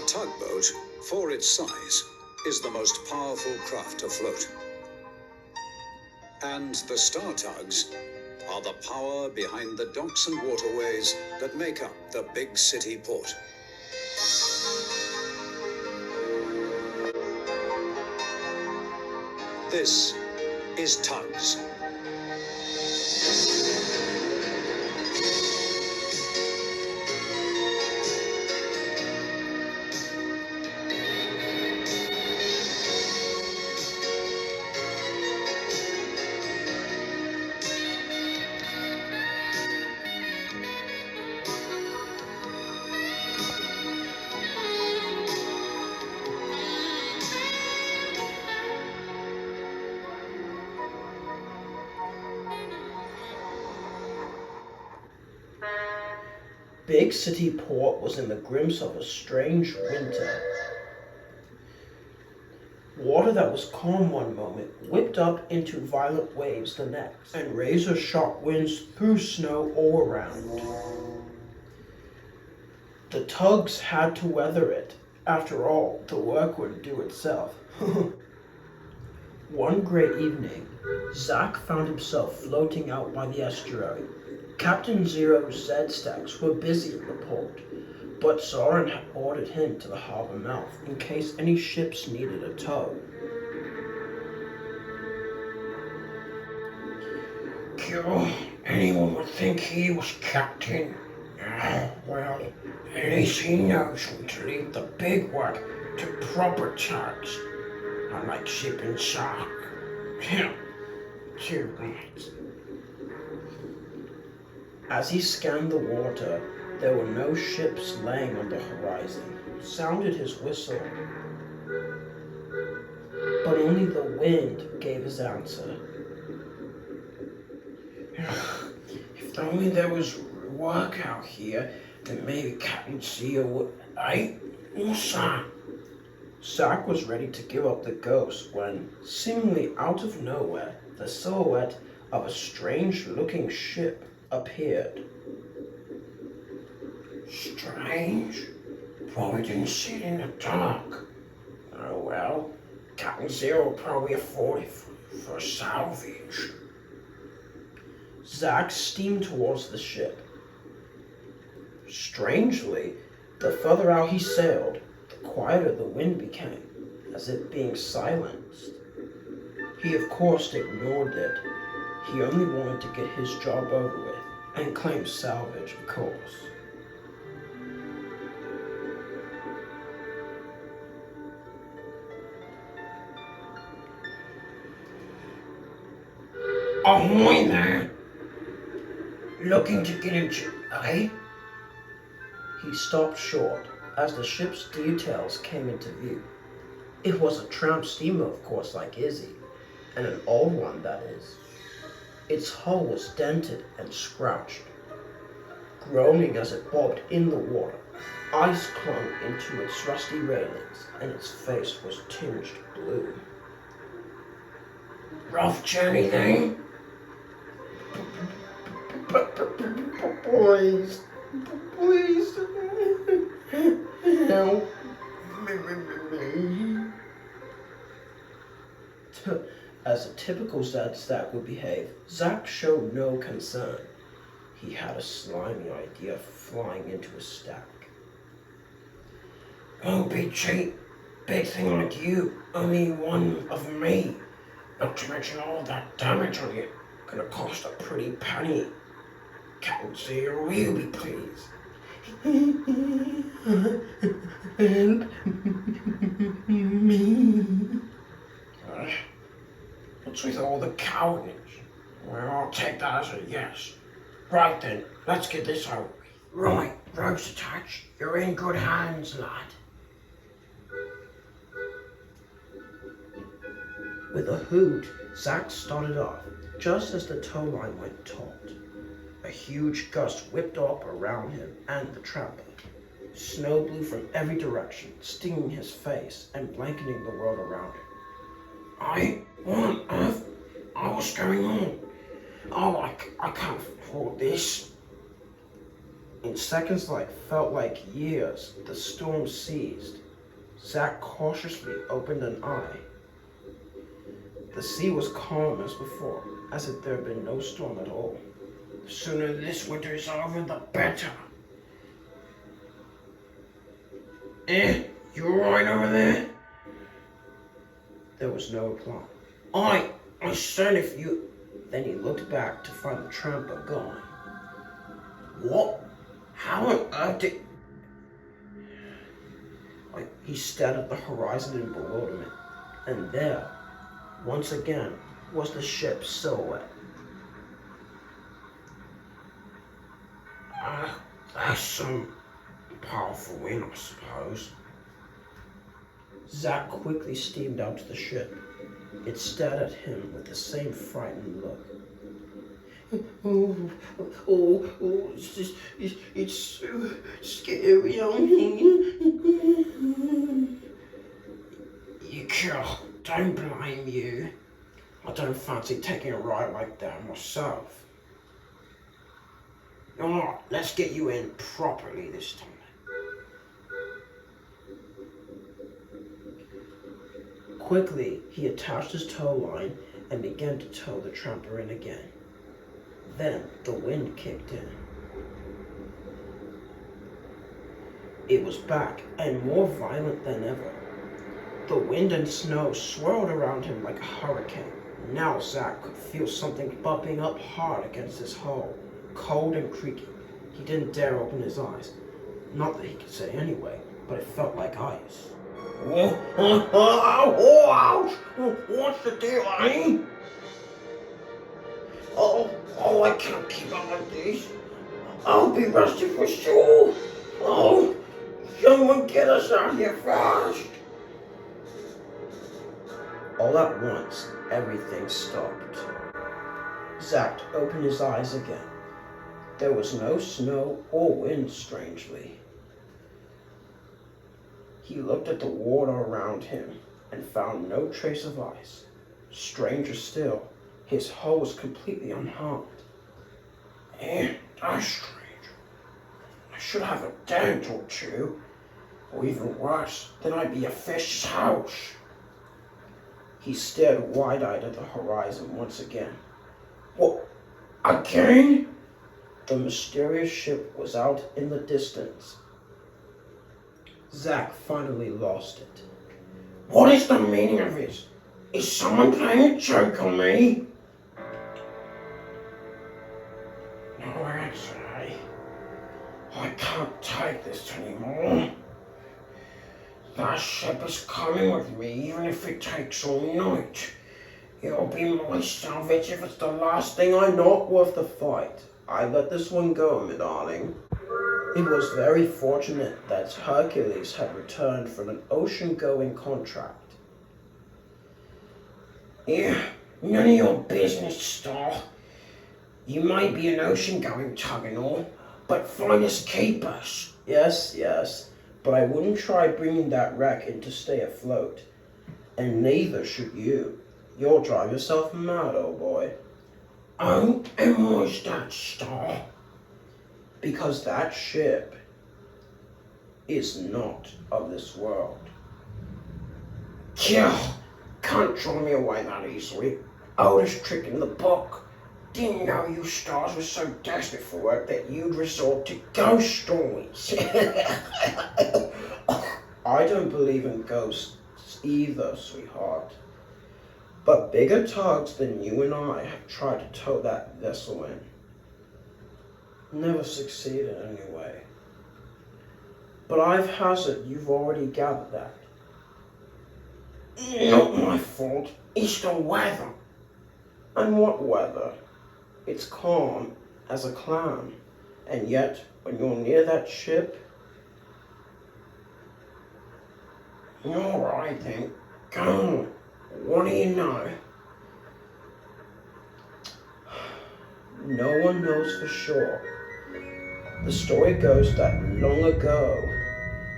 tugboat, for its size, is the most powerful craft afloat. And the Star Tugs are the power behind the docks and waterways that make up the big city port. This is TUGS. Big City Port was in the grips of a strange winter. Water that was calm one moment whipped up into violent waves the next, and razor-sharp winds threw snow all around. The tugs had to weather it. After all, the work would do itself. One great evening, Zack found himself floating out by the estuary. Captain Zero's Z-stacks were busy in the port, but Soren had ordered him to the harbor mouth in case any ships needed a tow. Anyone would think he was captain. Well, at least he knows when to leave the big work to proper tugs. I like shipping shark. Too right. As he scanned the water, there were no ships laying on the horizon. Sounded his whistle, but only the wind gave his answer. If only there was work out here, then maybe Captain Zero would... What's that? Zack was ready to give up the ghost when, seemingly out of nowhere, the silhouette of a strange-looking ship appeared. Strange? Probably didn't see it in the dark. Oh well, Captain Zero will probably afford it for salvage. Zack steamed towards the ship. Strangely, the further out he sailed, the quieter the wind became, as if being silenced. He of course ignored it. He only wanted to get his job over with and claim salvage, of course. Ahoy there! Looking to get into... He stopped short as the ship's details came into view. It was a tramp steamer, of course, like Izzy, and an old one, that is. Its hull was dented and scratched. Groaning as it bobbed in the water, ice clung into its rusty railings, and its face was tinged blue. Rough journey then? Please, help me. As a typical Z-stack would behave, Zack showed no concern. He had a slimy idea of flying into a stack. Don't be cheap. Big thing like you, only one of me. Not to mention all that damage on you. Gonna cost a pretty penny. Captain Zero, will you be pleased? Help me. What's with all the cowardice? Well, I'll take that as a yes. Right then, let's get this over with. Right, ropes attached. You're in good hands, lad. With a hoot, Zack started off, just as the tow line went taut. A huge gust whipped up around him and the tramper. Snow blew from every direction, stinging his face and blanketing the world around him. What on earth? What's going on? I can't afford this. In seconds felt like years, the storm ceased. Zack cautiously opened an eye. The sea was calm as before, as if there had been no storm at all. The sooner this winter is over, the better. You alright over there? There was no reply. I said if you... Then he looked back to find the tramper gone. What? How on earth did... He stared at the horizon in bewilderment, and there, once again, was the ship's silhouette. That's some powerful wind, I suppose. Zack quickly steamed out to the ship. It stared at him with the same frightened look. It's so scary on here. You kill. Don't blame you. I don't fancy taking a ride like that myself. Alright, let's get you in properly this time. Quickly, he attached his tow line and began to tow the tramper in again. Then the wind kicked in. It was back and more violent than ever. The wind and snow swirled around him like a hurricane. Now Zack could feel something bumping up hard against his hull, cold and creaky. He didn't dare open his eyes. Not that he could say anyway, but it felt like ice. Ouch! What's the deal, eh? Oh, I can't keep up like this. I'll be rusty for sure. Oh, someone get us out here fast. All at once, everything stopped. Zack opened his eyes again. There was no snow or wind, strangely. He looked at the water around him and found no trace of ice. Stranger still, his hull was completely unharmed. That's strange. I should have a dent or two. Or even worse, then I'd be a fish's house. He stared wide-eyed at the horizon once again. What? Again? The mysterious ship was out in the distance. Zack finally lost it. What is the meaning of this? Is someone playing a joke on me? No, actually, I can't take this anymore. That ship is coming with me, even if it takes all night. It'll be my salvage if it's the last thing I know. Not worth the fight. I let this one go, my darling. It was very fortunate that Hercules had returned from an ocean-going contract. Yeah, none of your business, Star. You may be an ocean-going tug and all, but finders keepers. Yes, but I wouldn't try bringing that wreck in to stay afloat. And neither should you. You'll drive yourself mad, old boy. Oh, and why's that, Star? Because that ship is not of this world. Yeah, can't draw me away that easily. Oldest trick in the book. Didn't know you stars were so desperate for work that you'd resort to ghost stories. I don't believe in ghosts either, sweetheart. But bigger tugs than you and I have tried to tow that vessel in. Never succeeded anyway. But I've hazarded you've already gathered that. Not my fault. It's the weather. And what weather? It's calm as a clam. And yet, when you're near that ship... Alright then, go on. What do you know? No one knows for sure. The story goes that long ago,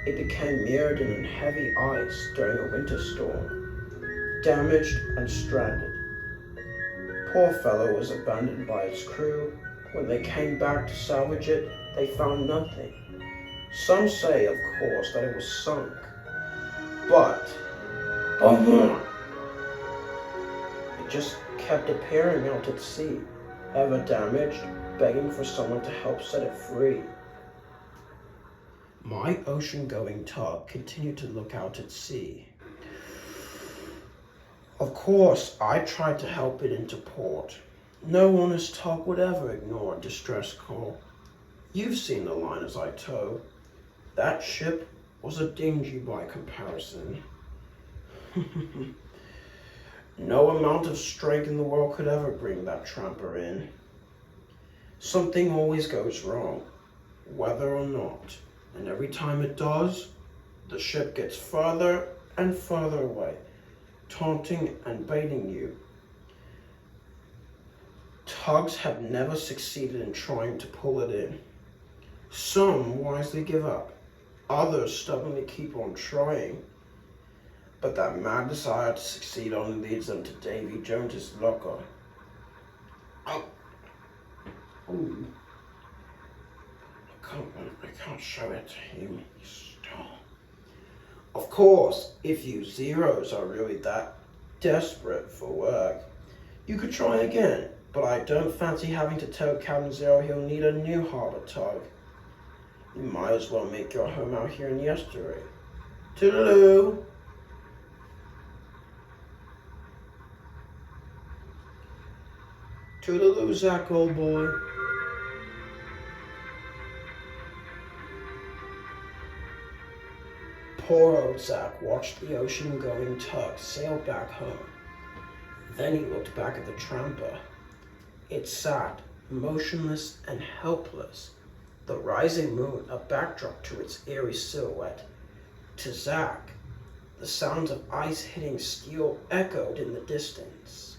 it became mirrored in heavy ice during a winter storm, damaged and stranded. Poor fellow was abandoned by its crew When they came back to salvage it, they found nothing. Some say, of course, that it was sunk. But Oh, it just kept appearing out at sea, ever damaged, begging for someone to help set it free. My ocean-going tug continued to look out at sea. Of course, I tried to help it into port. No honest tug would ever ignore a distress call. You've seen the liners I tow. That ship was a dinghy by comparison. No amount of strength in the world could ever bring that tramper in. Something always goes wrong, whether or not, and every time it does, the ship gets further and further away, taunting and baiting you. Tugs have never succeeded in trying to pull it in. Some wisely give up, others stubbornly keep on trying. But that mad desire to succeed only leads them to Davy Jones's locker. Ooh. I can't show it to him. Stop. Of course, if you zeros are really that desperate for work, you could try again, but I don't fancy having to tell Captain Zero he'll need a new harbor tug. You might as well make your home out here in the estuary. Toodaloo! Toodaloo, Zach, old boy. Poor old Zach watched the ocean-going tug sail back home. Then he looked back at the tramper. It sat, motionless and helpless, the rising moon a backdrop to its eerie silhouette. To Zach, the sounds of ice hitting steel echoed in the distance.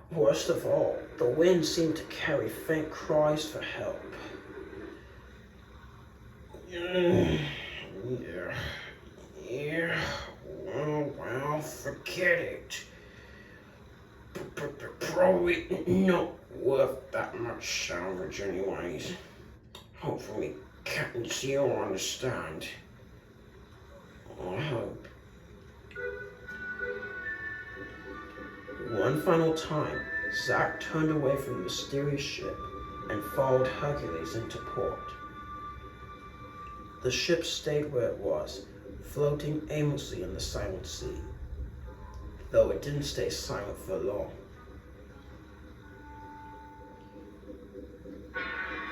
Worst of all, the wind seemed to carry faint cries for help. Well, forget it. Probably not worth that much salvage anyways. Hopefully Captain C will understand. I hope. One final time, Zach turned away from the mysterious ship and followed Hercules into port. The ship stayed where it was, floating aimlessly in the silent sea, though it didn't stay silent for long.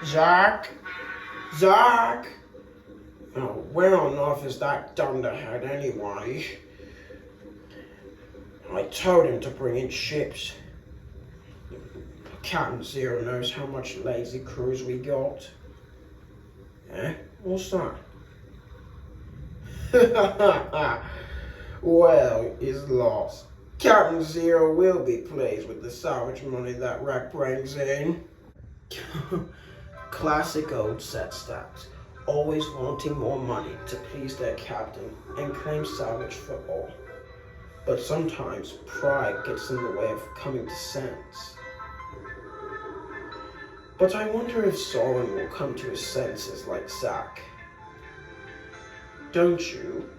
Zach? Zach? Oh, where on earth is that dunderhead anyway? I told him to bring in ships. Captain Zero knows how much lazy crews we got. Eh? What's that? Well, he's lost. Captain Zero will be pleased with the salvage money that wreck brings in. Classic old set stacks, always wanting more money to please their captain and claim salvage for all. But sometimes pride gets in the way of coming to sense. But I wonder if Solon will come to his senses like Zach. Don't you?